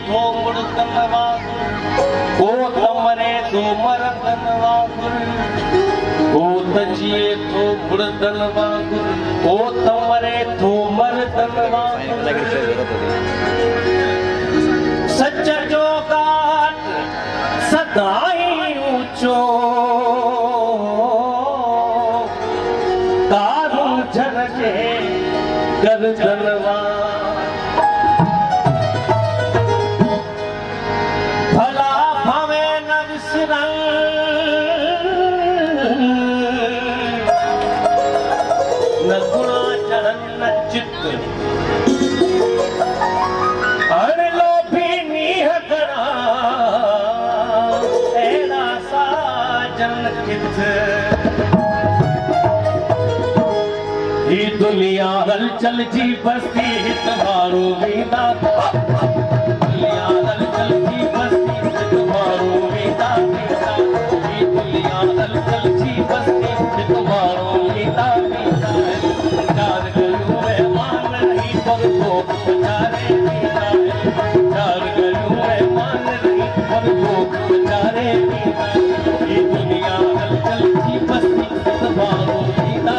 थो मुड़तन वागुर ओ तमरे थो मरतन वागुर ओ तजिए थो मुड़तन वागुर ओ तमरे थो मरतन वागुर सच जो गाट सदाई ऊंचो कारू झरके गर्दनवा भला भावे न विसरन न गुणा चढ़न न चित्त अण लोभी नीह करा एड़ा साजन किथ ही दुनिया हलचल जी बस्ती हित मारो वीदा दुनिया हलचल जी बस्ती हित मारो वीदा ही दुनिया हलचल जी बस्ती हित मारो वीदा चार गलियों में मान रही पग को बेचारे वीदा चार गलियों में मान रही पग को बेचारे वीदा ही दुनिया हलचल जी बस्ती हित मारो वीदा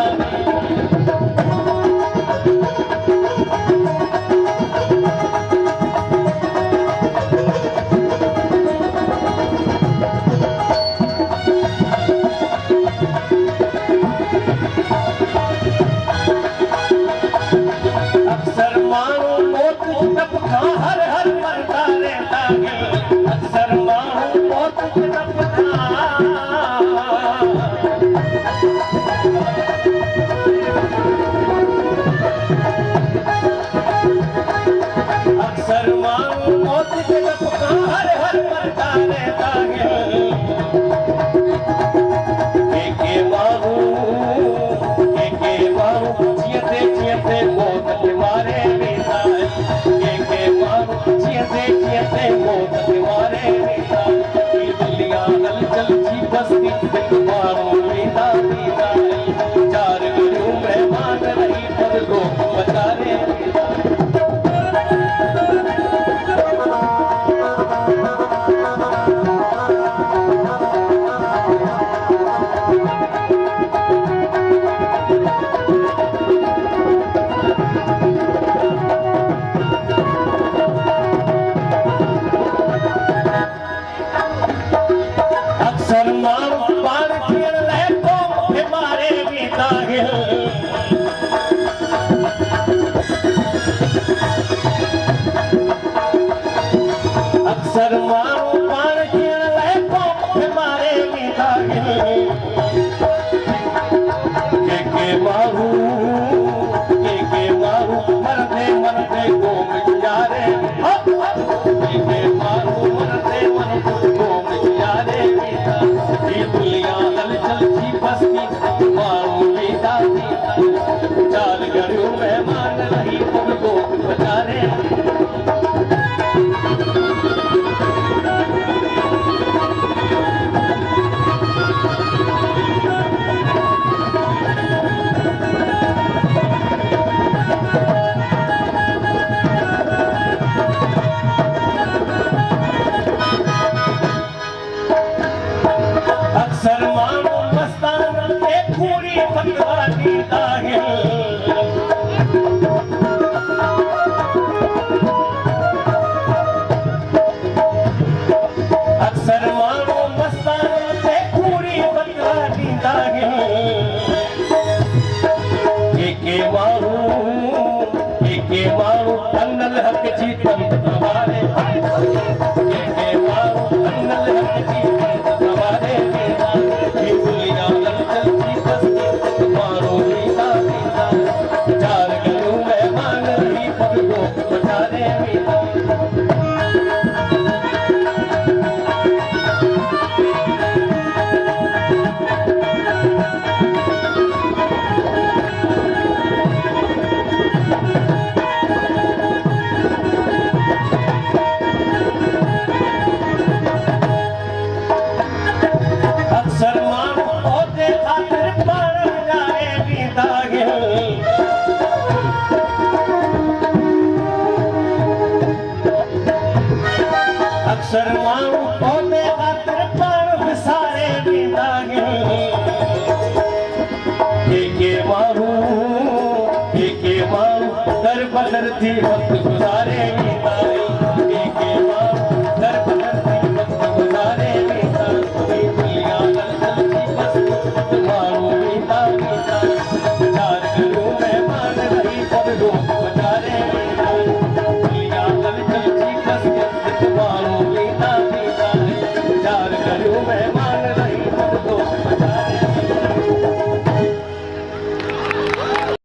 हर हर मरता रहता है अक्सर माहू मौत तपता अक्सर माहू मौत तपता हर हर मरता रहता है के मारू जियते मौत के मारे बेटा के मारू जियते मौत के मारे बेटा ये दुनिया हलचल जी बस्ती हित मारो बेटा बेटा चार गलियों में मान रही पद को बचारे अक्सर मारू पान कियण लाइ पोइ मारे वींदा के मारू मरदे मरदे क़ौम गुज़ारे के मारू मरदे मरदे क़ौम गुज़ारे वींदा ही दुनिया हलचल जी बस्ती मारू वींदा चार गलियों में मान रही पग को बेचारे अक्सर मानो मस्तान के पूरी फतवा दीदा है अक्सर मानो मस्तान के पूरी फतवा दीदा है के मारू अन्नल हक जी तंत वाले के मारू अन्नल हक जी तंत वाले चार गलियों में मान रही पग को बचारे शर्माऊं ओदे खातिर पाण विसारे वेंदागे के मारू दर बदर थी वक्त गुजारे